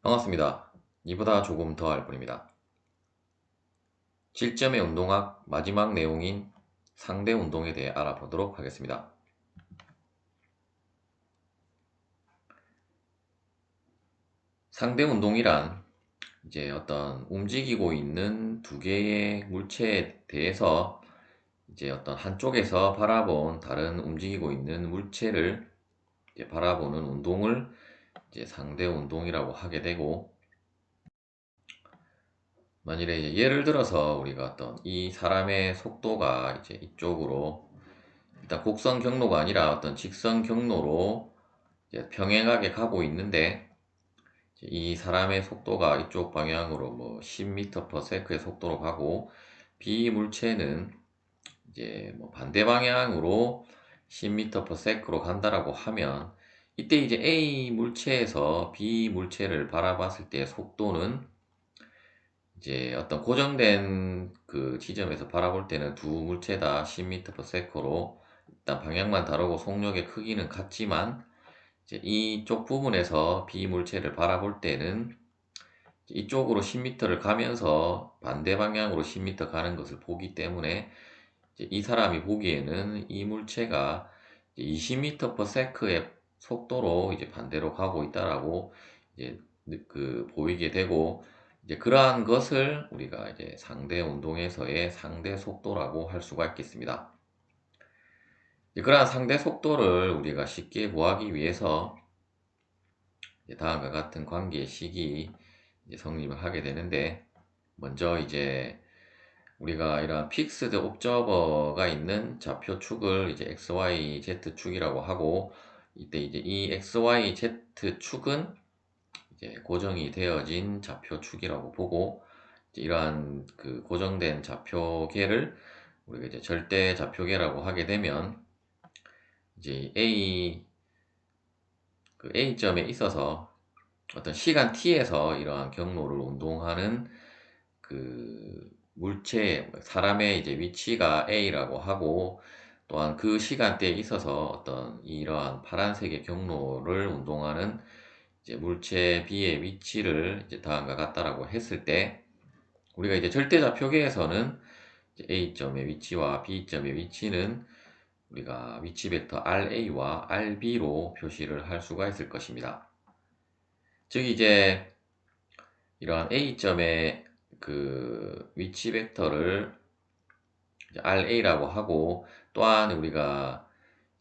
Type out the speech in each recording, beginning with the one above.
반갑습니다. 이보다 조금 더 할 뿐입니다. 7점의 운동학 마지막 내용인 상대 운동에 대해 알아보도록 하겠습니다. 상대 운동이란 이제 어떤 움직이고 있는 두 개의 물체에 대해서 이제 어떤 한쪽에서 바라본 다른 움직이고 있는 물체를 이제 바라보는 운동을 이제 상대 운동이라고 하게 되고, 만일에 이제 예를 들어서 우리가 어떤 이 사람의 속도가 이제 이쪽으로, 일단 곡선 경로가 아니라 어떤 직선 경로로 이제 평행하게 가고 있는데, 이 사람의 속도가 이쪽 방향으로 뭐 10m/s의 속도로 가고, B 물체는 이제 뭐 반대 방향으로 10m/s로 간다라고 하면, 이때 이제 A 물체에서 B 물체를 바라봤을 때 속도는 이제 어떤 고정된 그 지점에서 바라볼 때는 두 물체 다 10m/s로 일단 방향만 다르고 속력의 크기는 같지만, 이제 이쪽 부분에서 B 물체를 바라볼 때는 이쪽으로 10m를 가면서 반대 방향으로 10m 가는 것을 보기 때문에, 이제 이 사람이 보기에는 이 물체가 20m/s의 속도로 이제 반대로 가고 있다라고 이제 그 보이게 되고, 이제 그러한 것을 우리가 이제 상대 운동에서의 상대 속도라고 할 수가 있겠습니다. 그러한 상대 속도를 우리가 쉽게 구하기 위해서 다음과 같은 관계식이 이제 성립을 하게 되는데, 먼저 이제 우리가 이런 픽스드 옵저버가 있는 좌표축을 이제 XYZ축이라고 하고, 이때 이제 이 XYZ축은 이제 고정이 되어진 좌표축이라고 보고, 이제 이러한 그 고정된 좌표계를 우리가 이제 절대 좌표계라고 하게 되면, 이제 그 A점에 있어서 어떤 시간 t에서 이러한 경로를 운동하는 그 물체, 사람의 이제 위치가 A라고 하고, 또한 그 시간대에 있어서 어떤 이러한 파란색의 경로를 운동하는 이제 물체 B의 위치를 이제 다음과 같다라고 했을 때, 우리가 이제 절대좌표계에서는 이제 A점의 위치와 B점의 위치는 우리가 위치 벡터 RA와 RB로 표시를 할 수가 있을 것입니다. 즉 이제 이러한 A점의 그 위치 벡터를 RA라고 하고, 또한 우리가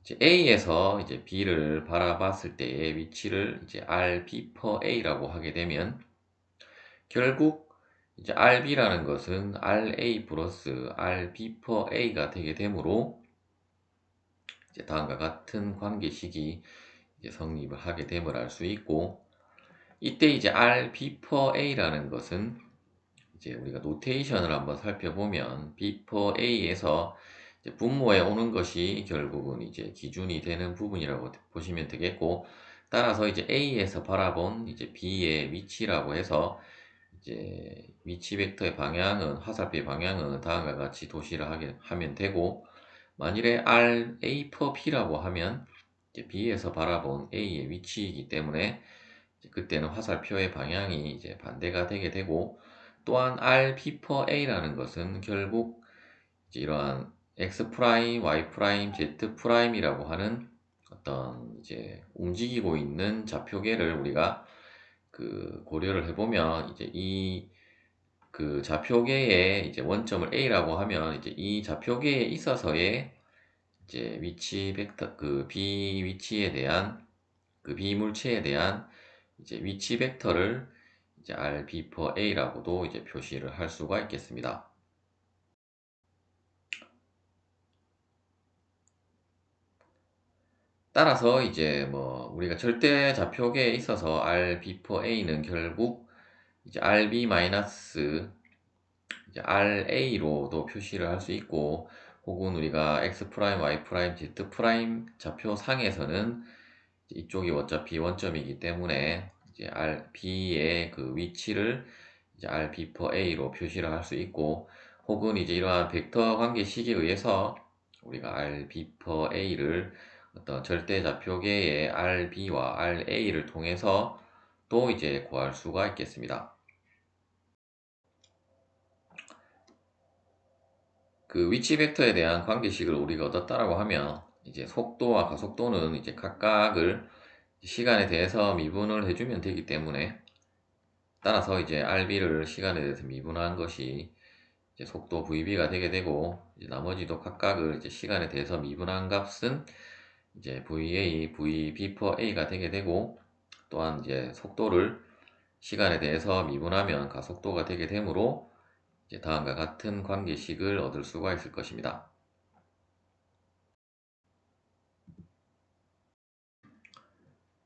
이제 A에서 이제 B를 바라봤을 때의 위치를 이제 RB per A라고 하게 되면, 결국 이제 RB라는 것은 RA 플러스 RB per A가 되게 되므로, 이제 다음과 같은 관계식이 이제 성립을 하게 됨을 알 수 있고, 이때 이제 RB per A라는 것은 이제 우리가 노테이션을 한번 살펴보면, B per A에서 이제 분모에 오는 것이 결국은 이제 기준이 되는 부분이라고 보시면 되겠고, 따라서 이제 A에서 바라본 이제 B의 위치라고 해서 이제 위치 벡터의 방향은, 화살표의 방향은 다음과 같이 도시를 하면 되고, 만일에 RA per B라고 하면 이제 B에서 바라본 A의 위치이기 때문에 그때는 화살표의 방향이 이제 반대가 되게 되고, 또한 RB per A라는 것은 결국 이제 이러한 X 프라임, Y 프라임, Z 프라임이라고 하는 어떤 이제 움직이고 있는 좌표계를 우리가 그 고려를 해보면, 이제 이 그 좌표계의 이제 원점을 A라고 하면, 이제 이 좌표계에 있어서의 이제 위치 벡터, 그 B 위치에 대한, 그 B 물체에 대한 이제 위치 벡터를 이제 RB per A라고도 이제 표시를 할 수가 있겠습니다. 따라서 이제 뭐 우리가 절대 좌표계에 있어서 RB per A는 결국 이제 RB 마이너스 이제 RA로도 표시를 할 수 있고, 혹은 우리가 X 프라임, Y 프라임, Z 프라임 좌표 상에서는 이쪽이 어차피 원점이기 때문에 이제 B의 그 위치를 이제 RB per A로 표시를 할 수 있고, 혹은 이제 이러한 벡터 관계식에 의해서 우리가 RB per A를 어떤 절대 좌표계의 RB와 RA를 통해서 또 이제 구할 수가 있겠습니다. 그 위치 벡터에 대한 관계식을 우리가 얻었다라고 하면 이제 속도와 가속도는 이제 각각을 시간에 대해서 미분을 해주면 되기 때문에, 따라서 이제 RB를 시간에 대해서 미분한 것이 이제 속도 VB가 되게 되고, 이제 나머지도 각각을 이제 시간에 대해서 미분한 값은 이제 VA, VB per A가 되게 되고, 또한 이제 속도를 시간에 대해서 미분하면 가속도가 되게 되므로 이제 다음과 같은 관계식을 얻을 수가 있을 것입니다.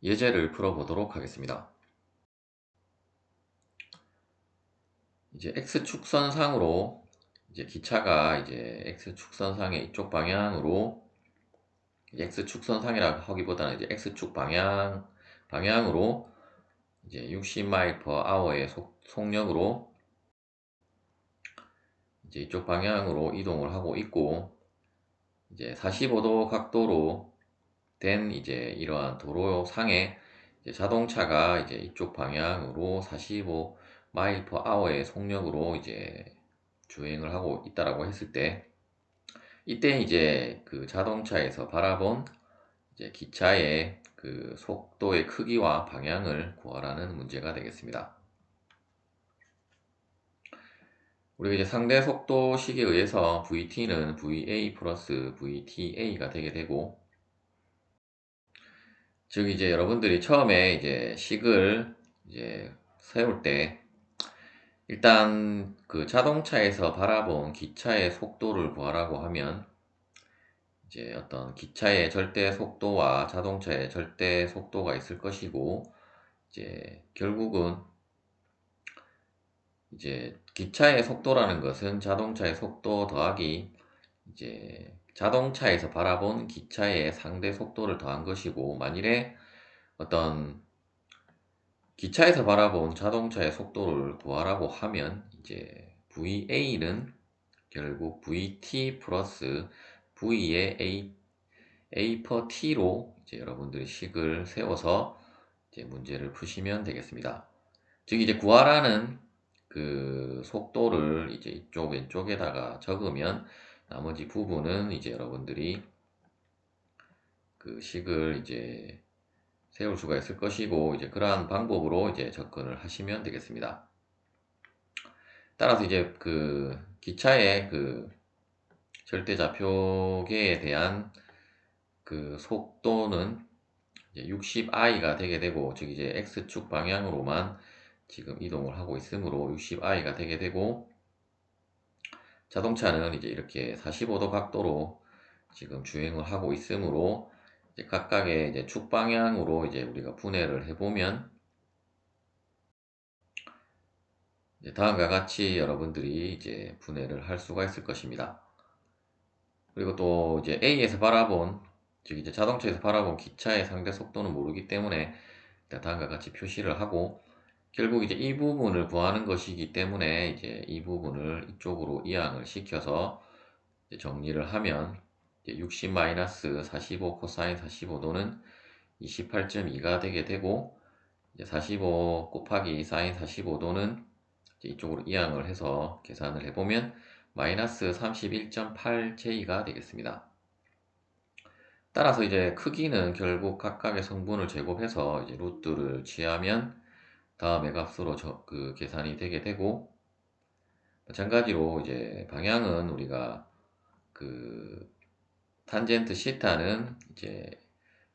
예제를 풀어보도록 하겠습니다. 이제 X축선상으로 이제 기차가 이제 X축선상의 이쪽 방향으로, X축선상이라고 하기보다는 이제 X축 방향으로 이제 60마일 per hour의 속력으로 이제 이쪽 방향으로 이동을 하고 있고, 이제 45도 각도로 된 이제 이러한 도로상에 이제 자동차가 이제 이쪽 방향으로 45마일 per hour의 속력으로 이제 주행을 하고 있다라고 했을 때, 이때 이제 그 자동차에서 바라본 이제 기차의 그 속도의 크기와 방향을 구하라는 문제가 되겠습니다. 우리가 이제 상대 속도식에 의해서 VT는 VA 플러스 VTA가 되게 되고, 즉 이제 여러분들이 처음에 이제 식을 이제 세울 때 일단 그 자동차에서 바라본 기차의 속도를 구하라고 하면 이제 어떤 기차의 절대 속도와 자동차의 절대 속도가 있을 것이고, 이제 결국은 이제 기차의 속도라는 것은 자동차의 속도 더하기 이제 자동차에서 바라본 기차의 상대 속도를 더한 것이고, 만일에 어떤 기차에서 바라본 자동차의 속도를 구하라고 하면 이제 VA는 결국 VT 플러스 V의 A per T로 이제 여러분들이 식을 세워서 이제 문제를 푸시면 되겠습니다. 즉 이제 구하라는 그 속도를 이제 이쪽 왼쪽에다가 적으면 나머지 부분은 이제 여러분들이 그 식을 이제 세울 수가 있을 것이고, 이제 그러한 방법으로 이제 접근을 하시면 되겠습니다. 따라서 이제 그 기차의 그 절대좌표계에 대한 그 속도는 이제 60i가 되게 되고, 즉 이제 x축 방향으로만 지금 이동을 하고 있으므로 60i가 되게 되고, 자동차는 이제 이렇게 45도 각도로 지금 주행을 하고 있으므로 이제 각각의 이제 축 방향으로 이제 우리가 분해를 해보면 이제 다음과 같이 여러분들이 이제 분해를 할 수가 있을 것입니다. 그리고 또 이제 A에서 바라본, 즉 이제 자동차에서 바라본 기차의 상대 속도는 모르기 때문에 다음과 같이 표시를 하고, 결국 이제 이 부분을 구하는 것이기 때문에 이제 이 부분을 이쪽으로 이항을 시켜서 이제 정리를 하면 60-45 코사인 45도는 28.2가 되게 되고, 이제 45 곱하기 사인 45도는 이쪽으로 이항을 해서 계산을 해보면 마이너스 31.8J가 되겠습니다. 따라서 이제 크기는 결국 각각의 성분을 제곱해서 이제 루트를 취하면 다음의 값으로 그 계산이 되게 되고, 마찬가지로 이제 방향은 우리가 그 탄젠트 시타는 이제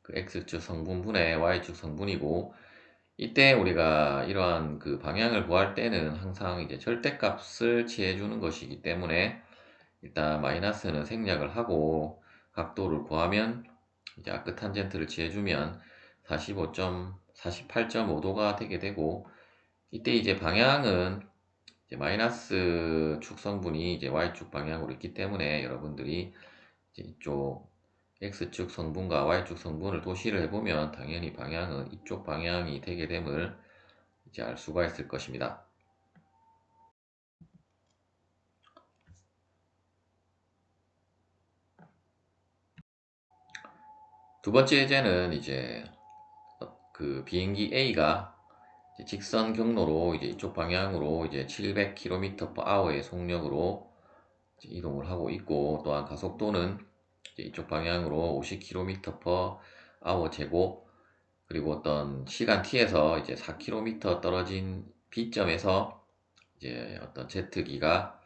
그 x축 성분분의 y축 성분이고, 이때 우리가 이러한 그 방향을 구할 때는 항상 이제 절대값을 취해주는 것이기 때문에 일단 마이너스는 생략을 하고 각도를 구하면 이제 아크 탄젠트를 취해주면 48.5도가 되게 되고, 이때 이제 방향은 이제 마이너스 축성분이 이제 y축 방향으로 있기 때문에 여러분들이 이제 이쪽 x축 성분과 y축 성분을 도시를 해보면 당연히 방향은 이쪽 방향이 되게 됨을 이제 알 수가 있을 것입니다. 두 번째 예제는 이제 그 비행기 A가 직선 경로로 이제 이쪽 방향으로 이제 700km/h의 속력으로 이제 이동을 하고 있고, 또한 가속도는 이제 이쪽 방향으로 50km/h 제곱, 그리고 어떤 시간 t에서 이제 4km 떨어진 B점에서 이제 어떤 제트기가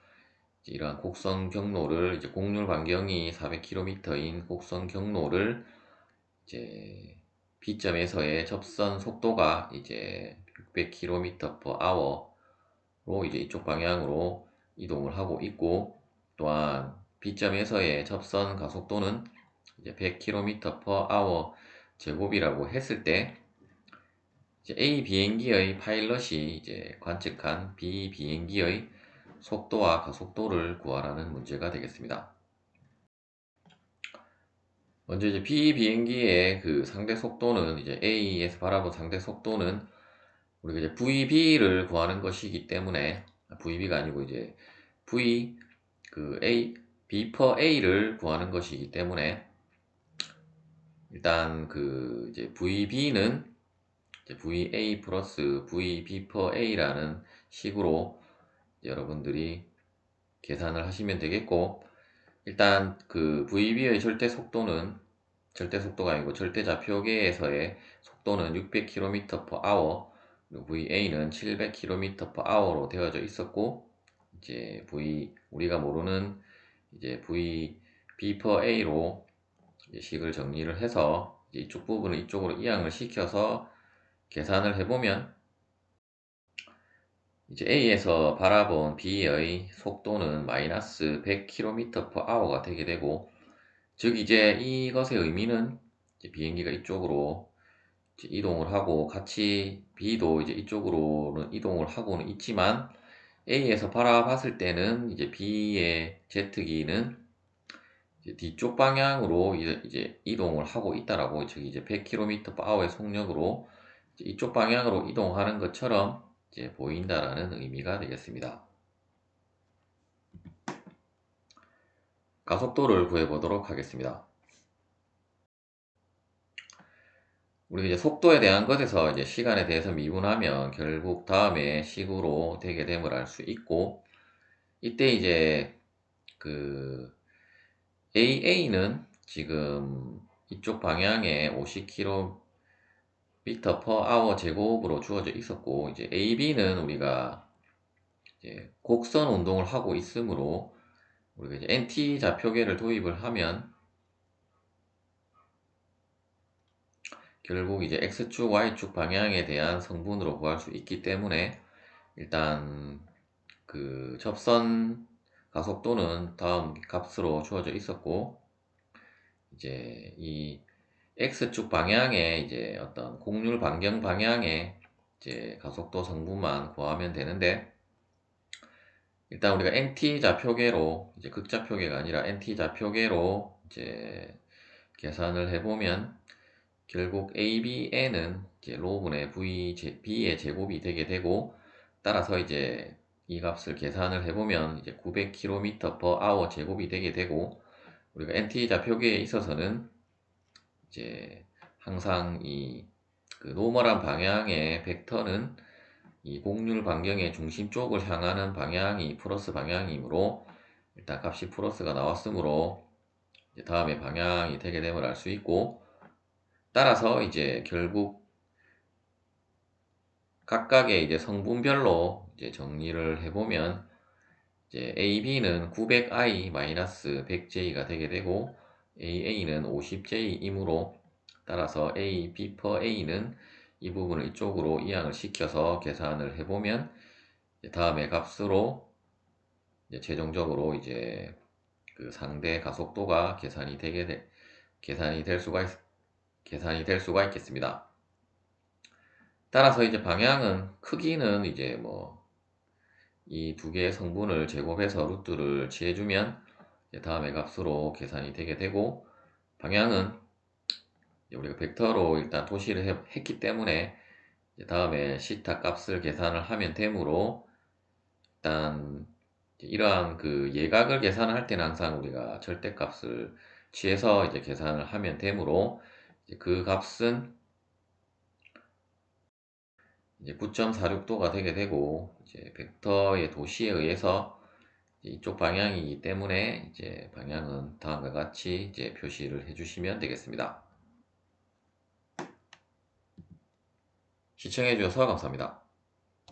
이러한 곡선 경로를, 이제 곡률 반경이 400km인 곡선 경로를 이제 B점에서의 접선 속도가 이제 600km/h로 이제 이쪽 방향으로 이동을 하고 있고, 또한 B점에서의 접선 가속도는 이제 100km/h 제곱이라고 했을 때, 이제 A 비행기의 파일럿이 이제 관측한 B 비행기의 속도와 가속도를 구하라는 문제가 되겠습니다. 먼저 이제 B 비행기의 그 상대 속도는, 이제 A에서 바라본 상대 속도는 우리가 이제 VB를 구하는 것이기 때문에, VB가 아니고 이제 V 그 A B per A를 구하는 것이기 때문에, 일단 그 이제 VB는 이제 VA 플러스 VB per A라는 식으로 여러분들이 계산을 하시면 되겠고, 일단 그 VB의 절대 속도는, 절대 속도가 아니고 절대 좌표계에서의 속도는 600km/h, 그리고 VA는 700km/h로 되어져 있었고, 이제 우리가 모르는 이제 VB per A로 이제 식을 정리를 해서 이제 이쪽 부분을 이쪽으로 이항을 시켜서 계산을 해보면, 이제 A에서 바라본 B의 속도는 마이너스 100km/h가 되게 되고, 즉 이제 이것의 의미는 이제 비행기가 이쪽으로 이제 이동을 하고, 같이 B도 이제 이쪽으로는 이동을 하고는 있지만, A에서 바라봤을 때는 이제 B의 제트기는 이제 뒤쪽 방향으로 이제 이동을 하고 있다라고, 즉 이제 100km/h의 속력으로 이제 이쪽 방향으로 이동하는 것처럼 이제 보인다라는 의미가 되겠습니다. 가속도를 구해 보도록 하겠습니다. 우리가 이제 속도에 대한 것에서 이제 시간에 대해서 미분하면 결국 다음에 식으로 되게 됨을 알 수 있고, 이때 이제 그 AA는 지금 이쪽 방향에 50km/h 제곱으로 주어져 있었고, 이제 AB는 우리가 이제 곡선 운동을 하고 있으므로 우리가 이제 NT 좌표계를 도입을 하면 결국 이제 X축, Y축 방향에 대한 성분으로 구할 수 있기 때문에, 일단 그 접선 가속도는 다음 값으로 주어져 있었고, 이제 이 X축 방향에 이제 어떤 곡률 반경 방향의 이제 가속도 성분만 구하면 되는데, 일단 우리가 NT 좌표계로, 이제 극좌표계가 아니라 NT 좌표계로 이제 계산을 해보면 결국 ABN은 이제 로분의 B의 제곱이 되게 되고, 따라서 이제 이 값을 계산을 해보면 이제 900km/h 제곱이 되게 되고, 우리가 NT 좌표계에 있어서는 이제 항상 이 그 노멀한 방향의 벡터는 이 곡률 반경의 중심 쪽을 향하는 방향이 플러스 방향이므로, 일단 값이 플러스가 나왔으므로 이제 다음에 방향이 되게 됨을 알 수 있고, 따라서 이제 결국 각각의 이제 성분별로 이제 정리를 해보면, 이제 AB는 900i-100j가 되게 되고, AA는 50j이므로, 따라서 AB per A는 이 부분을 이쪽으로 이항을 시켜서 계산을 해보면, 다음의 값으로 이제 최종적으로 이제 그 상대 가속도가 계산이 될 수가 있겠습니다. 따라서 이제 방향은, 크기는 이제 뭐 이 두 개의 성분을 제곱해서 루트를 취해주면 다음의 값으로 계산이 되게 되고, 방향은 우리가 벡터로 일단 도시를 했기 때문에 다음에 시타 값을 계산을 하면 되므로, 일단 이러한 그 예각을 계산을 할 때는 항상 우리가 절대값을 취해서 이제 계산을 하면 되므로, 그 값은 이제 9.46도가 되게 되고, 이제 벡터의 도시에 의해서 이쪽 방향이기 때문에 이제 방향은 다음과 같이 이제 표시를 해주시면 되겠습니다. 시청해 주셔서 감사합니다.